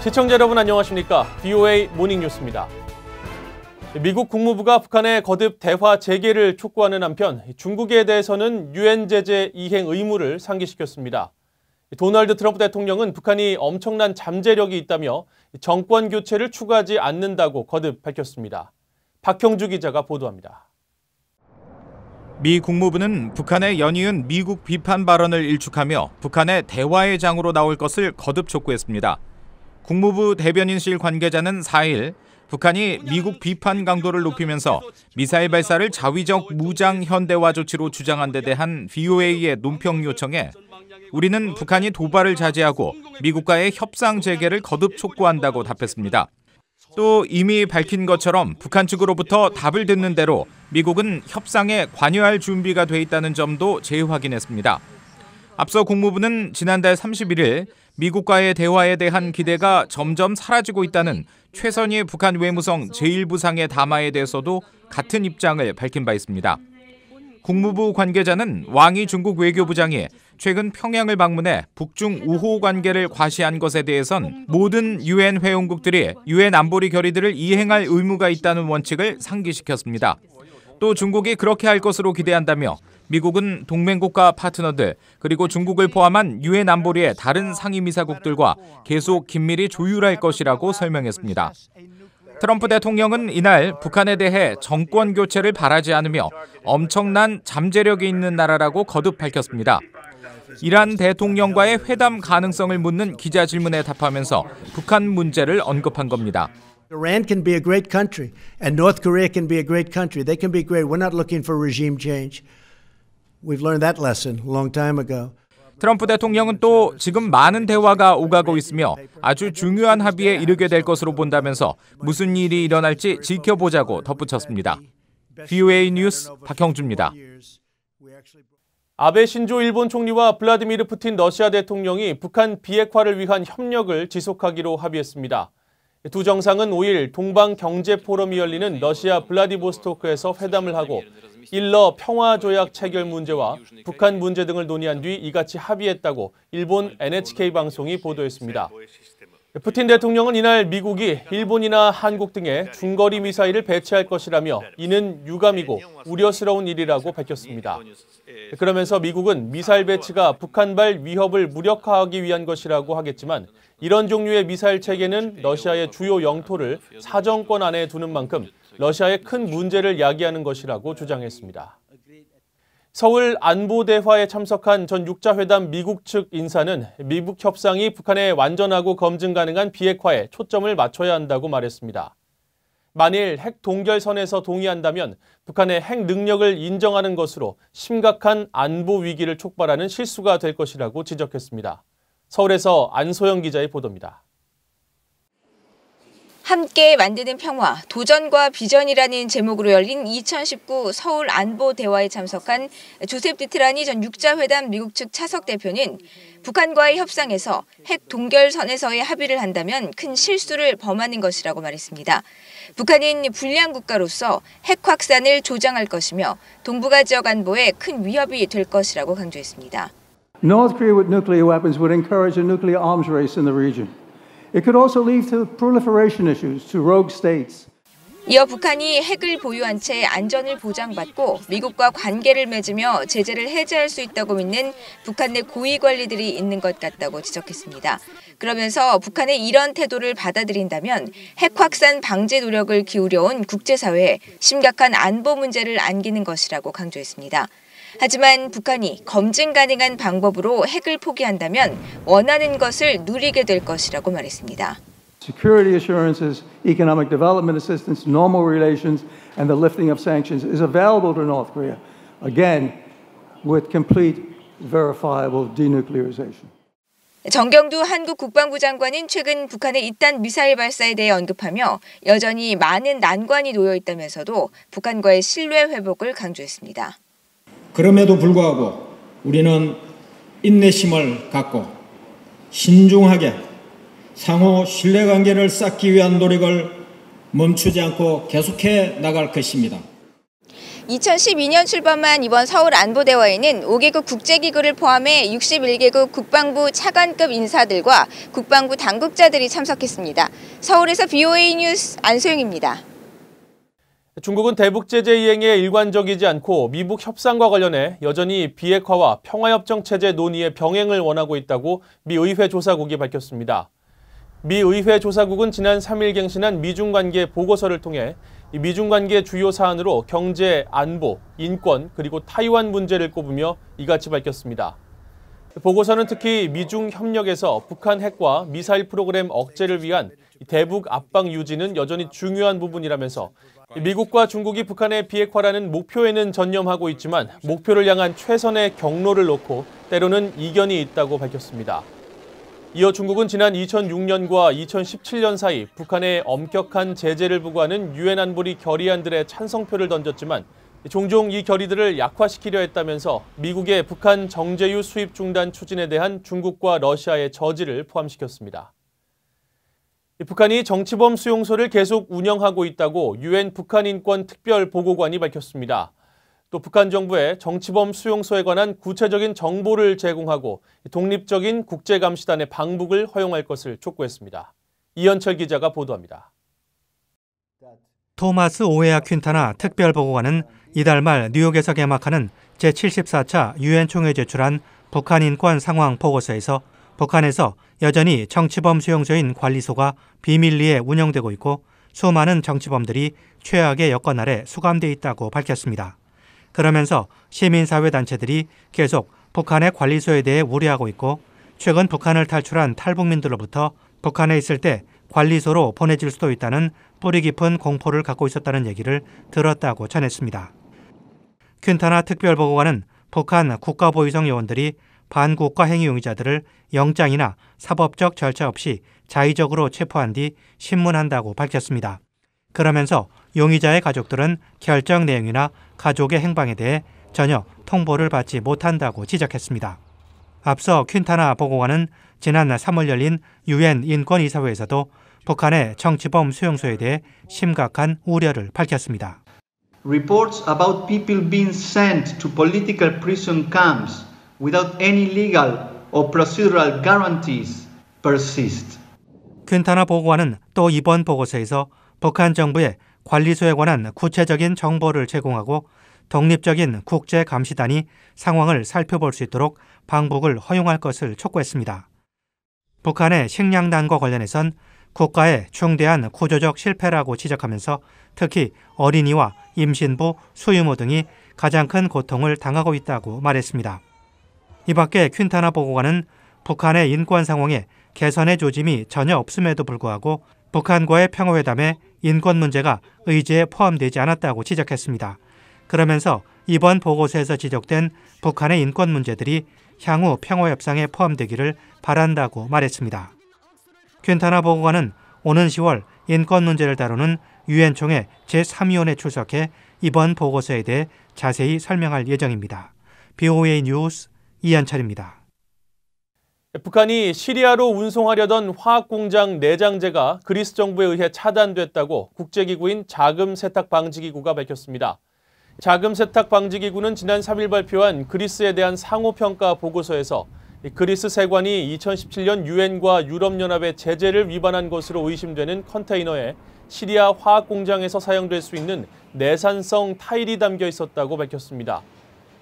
시청자 여러분 안녕하십니까? VOA 모닝뉴스입니다. 미국 국무부가 북한의 거듭 대화 재개를 촉구하는 한편 중국에 대해서는 유엔 제재 이행 의무를 상기시켰습니다. 도널드 트럼프 대통령은 북한이 엄청난 잠재력이 있다며 정권 교체를 추구하지 않는다고 거듭 밝혔습니다. 박형주 기자가 보도합니다. 미 국무부는 북한의 연이은 미국 비판 발언을 일축하며 북한의 대화의 장으로 나올 것을 거듭 촉구했습니다. 국무부 대변인실 관계자는 4일 북한이 미국 비판 강도를 높이면서 미사일 발사를 자위적 무장 현대화 조치로 주장한 데 대한 VOA의 논평 요청에 우리는 북한이 도발을 자제하고 미국과의 협상 재개를 거듭 촉구한다고 답했습니다. 또 이미 밝힌 것처럼 북한 측으로부터 답을 듣는 대로 미국은 협상에 관여할 준비가 돼 있다는 점도 재확인했습니다. 앞서 국무부는 지난달 31일 미국과의 대화에 대한 기대가 점점 사라지고 있다는 최선희 북한 외무성 제1부상의 담화에 대해서도 같은 입장을 밝힌 바 있습니다. 국무부 관계자는 왕이 중국 외교부장이 최근 평양을 방문해 북중 우호 관계를 과시한 것에 대해선 모든 유엔 회원국들이 유엔 안보리 결의들을 이행할 의무가 있다는 원칙을 상기시켰습니다. 또 중국이 그렇게 할 것으로 기대한다며 미국은 동맹국가 파트너들 그리고 중국을 포함한 유엔 안보리의 다른 상임이사국들과 계속 긴밀히 조율할 것이라고 설명했습니다. 트럼프 대통령은 이날 북한에 대해 정권 교체를 바라지 않으며 엄청난 잠재력이 있는 나라라고 거듭 밝혔습니다. 이란 대통령과의 회담 가능성을 묻는 기자 질문에 답하면서 북한 문제를 언급한 겁니다. Iran can be a great country and North Korea can be a great country. They can be great. We're not looking for regime change. We've learned that lesson a long time ago. 트럼프 대통령은 또 지금 많은 대화가 오가고 있으며 아주 중요한 합의에 이르게 될 것으로 본다면서 무슨 일이 일어날지 지켜보자고 덧붙였습니다. VOA 뉴스 박형주입니다. 아베 신조 일본 총리와 블라디미르 푸틴 러시아 대통령이 북한 비핵화를 위한 협력을 지속하기로 합의했습니다. 두 정상은 5일 동방경제포럼이 열리는 러시아 블라디보스토크에서 회담을 하고 일러 평화조약 체결 문제와 북한 문제 등을 논의한 뒤 이같이 합의했다고 일본 NHK 방송이 보도했습니다. 푸틴 대통령은 이날 미국이 일본이나 한국 등에 중거리 미사일을 배치할 것이라며 이는 유감이고 우려스러운 일이라고 밝혔습니다. 그러면서 미국은 미사일 배치가 북한발 위협을 무력화하기 위한 것이라고 하겠지만 이런 종류의 미사일 체계는 러시아의 주요 영토를 사정권 안에 두는 만큼 러시아의 큰 문제를 야기하는 것이라고 주장했습니다. 서울 안보대화에 참석한 전 6자 회담 미국 측 인사는 미북 협상이 북한의 완전하고 검증 가능한 비핵화에 초점을 맞춰야 한다고 말했습니다. 만일 핵 동결선에서 동의한다면 북한의 핵 능력을 인정하는 것으로 심각한 안보 위기를 촉발하는 실수가 될 것이라고 지적했습니다. 서울에서 안소영 기자의 보도입니다. 함께 만드는 평화, 도전과 비전이라는 제목으로 열린 2019 서울 안보 대화에 참석한 조셉 디트라니 전 6자 회담 미국 측 차석 대표는 북한과의 협상에서 핵 동결선에서의 합의를 한다면 큰 실수를 범하는 것이라고 말했습니다. 북한은 불량 국가로서 핵 확산을 조장할 것이며 동북아 지역 안보에 큰 위협이 될 것이라고 강조했습니다. North Korea with nuclear weapons would encourage a nuclear arms race in the region. It could also lead to proliferation issues to rogue states. 이어 북한이 핵을 보유한 채 안전을 보장받고 미국과 관계를 맺으며 제재를 해제할 수 있다고 믿는 북한 내 고위 관리들이 있는 것 같다고 지적했습니다. 그러면서 북한의 이런 태도를 받아들인다면 핵 확산 방제 노력을 기울여온 국제사회에 심각한 안보 문제를 안기는 것이라고 강조했습니다. 하지만 북한이 검증 가능한 방법으로 핵을 포기한다면 원하는 것을 누리게 될 것이라고 말했습니다. Security assurances, economic development assistance, normal relations, and the lifting of sanctions is available to North Korea, again, with complete verifiable denuclearization. 정경두 한국 국방부 장관은 최근 북한의 잇단 미사일 발사에 대해 언급하며 여전히 많은 난관이 놓여 있다면서도 북한과의 신뢰 회복을 강조했습니다. 그럼에도 불구하고 우리는 인내심을 갖고 신중하게 상호 신뢰관계를 쌓기 위한 노력을 멈추지 않고 계속해 나갈 것입니다. 2012년 출범한 이번 서울 안보대화에는 5개국 국제기구를 포함해 61개국 국방부 차관급 인사들과 국방부 당국자들이 참석했습니다. 서울에서 BOA 뉴스 안소영입니다. 중국은 대북 제재 이행에 일관적이지 않고 미북 협상과 관련해 여전히 비핵화와 평화협정 체제 논의의 병행을 원하고 있다고 미 의회 조사국이 밝혔습니다. 미 의회 조사국은 지난 3일 갱신한 미중 관계 보고서를 통해 미중 관계 주요 사안으로 경제, 안보, 인권, 그리고 타이완 문제를 꼽으며 이같이 밝혔습니다. 보고서는 특히 미중 협력에서 북한 핵과 미사일 프로그램 억제를 위한 대북 압박 유지는 여전히 중요한 부분이라면서 미국과 중국이 북한의 비핵화라는 목표에는 전념하고 있지만 목표를 향한 최선의 경로를 놓고 때로는 이견이 있다고 밝혔습니다. 이어 중국은 지난 2006년과 2017년 사이 북한에 엄격한 제재를 부과하는 유엔 안보리 결의안들의 찬성표를 던졌지만 종종 이 결의들을 약화시키려 했다면서 미국의 북한 정제유 수입 중단 추진에 대한 중국과 러시아의 저지를 포함시켰습니다. 북한이 정치범 수용소를 계속 운영하고 있다고 유엔 북한인권특별보고관이 밝혔습니다. 또 북한 정부의 정치범 수용소에 관한 구체적인 정보를 제공하고 독립적인 국제감시단의 방북을 허용할 것을 촉구했습니다. 이현철 기자가 보도합니다. 토마스 오헤아 퀸타나 특별보고관은 이달 말 뉴욕에서 개막하는 제74차 유엔 총회에 제출한 북한 인권 상황 보고서에서 북한에서 여전히 정치범 수용소인 관리소가 비밀리에 운영되고 있고 수많은 정치범들이 최악의 여건 아래 수감돼 있다고 밝혔습니다. 그러면서 시민사회단체들이 계속 북한의 관리소에 대해 우려하고 있고 최근 북한을 탈출한 탈북민들로부터 북한에 있을 때 관리소로 보내질 수도 있다는 뿌리 깊은 공포를 갖고 있었다는 얘기를 들었다고 전했습니다. 퀸타나 특별보고관은 북한 국가보위성 요원들이 반국가 행위 용의자들을 영장이나 사법적 절차 없이 자의적으로 체포한 뒤 신문한다고 밝혔습니다. 그러면서 용의자의 가족들은 결정 내용이나 가족의 행방에 대해 전혀 통보를 받지 못한다고 지적했습니다. 앞서 퀸타나 보고관은 지난 3월 열린 유엔 인권이사회에서도 북한의 정치범 수용소에 대해 심각한 우려를 밝혔습니다. Reports about people being sent to political prison camps without any legal or procedural guarantees persist. 퀸타나 보고관은 또 이번 보고서에서 북한 정부의 관리소에 관한 구체적인 정보를 제공하고 독립적인 국제감시단이 상황을 살펴볼 수 있도록 방북을 허용할 것을 촉구했습니다. 북한의 식량난과 관련해선 국가의 중대한 구조적 실패라고 지적하면서 특히 어린이와 임신부, 수유모 등이 가장 큰 고통을 당하고 있다고 말했습니다. 이 밖에 퀸타나 보고관은 북한의 인권 상황에 개선의 조짐이 전혀 없음에도 불구하고 북한과의 평화회담에 인권 문제가 의제에 포함되지 않았다고 지적했습니다. 그러면서 이번 보고서에서 지적된 북한의 인권 문제들이 향후 평화협상에 포함되기를 바란다고 말했습니다. 퀸타나 보고관은 오는 10월 인권 문제를 다루는 유엔 총회 제3위원회에 출석해 이번 보고서에 대해 자세히 설명할 예정입니다. BOA 뉴스 이현철입니다. 북한이 시리아로 운송하려던 화학공장 내장재가 그리스 정부에 의해 차단됐다고 국제기구인 자금세탁방지기구가 밝혔습니다. 자금세탁방지기구는 지난 3일 발표한 그리스에 대한 상호평가 보고서에서 그리스 세관이 2017년 유엔과 유럽연합의 제재를 위반한 것으로 의심되는 컨테이너에 시리아 화학공장에서 사용될 수 있는 내산성 타일이 담겨 있었다고 밝혔습니다.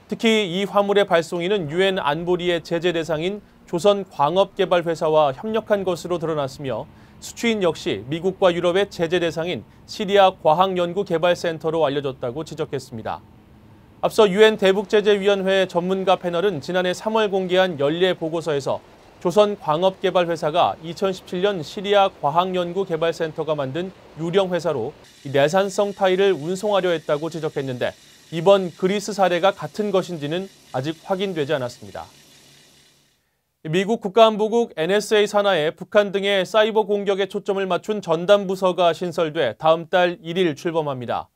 특히 이 화물의 발송인은 유엔 안보리의 제재 대상인 조선광업개발회사와 협력한 것으로 드러났으며 수취인 역시 미국과 유럽의 제재 대상인 시리아 과학연구개발센터로 알려졌다고 지적했습니다. 앞서 유엔 대북제재위원회 전문가 패널은 지난해 3월 공개한 연례 보고서에서 조선광업개발회사가 2017년 시리아 과학연구개발센터가 만든 유령회사로 내산성 타일을 운송하려 했다고 지적했는데 이번 그리스 사례가 같은 것인지는 아직 확인되지 않았습니다. 미국 국가안보국 NSA 산하에 북한 등의 사이버 공격에 초점을 맞춘 전담부서가 신설돼 다음 달 1일 출범합니다.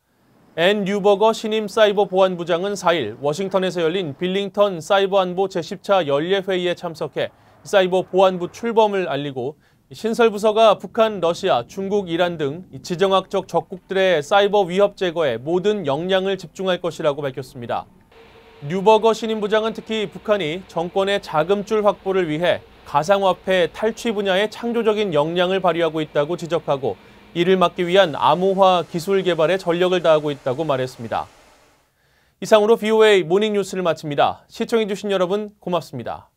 앤 뉴버거 신임 사이버 보안부장은 4일 워싱턴에서 열린 빌링턴 사이버안보 제10차 연례회의에 참석해 사이버 보안부 출범을 알리고 신설부서가 북한, 러시아, 중국, 이란 등 지정학적 적국들의 사이버 위협 제거에 모든 역량을 집중할 것이라고 밝혔습니다. 류버거 신임부장은 특히 북한이 정권의 자금줄 확보를 위해 가상화폐 탈취 분야의 창조적인 역량을 발휘하고 있다고 지적하고 이를 막기 위한 암호화 기술 개발에 전력을 다하고 있다고 말했습니다. 이상으로 VOA 모닝뉴스를 마칩니다. 시청해주신 여러분 고맙습니다.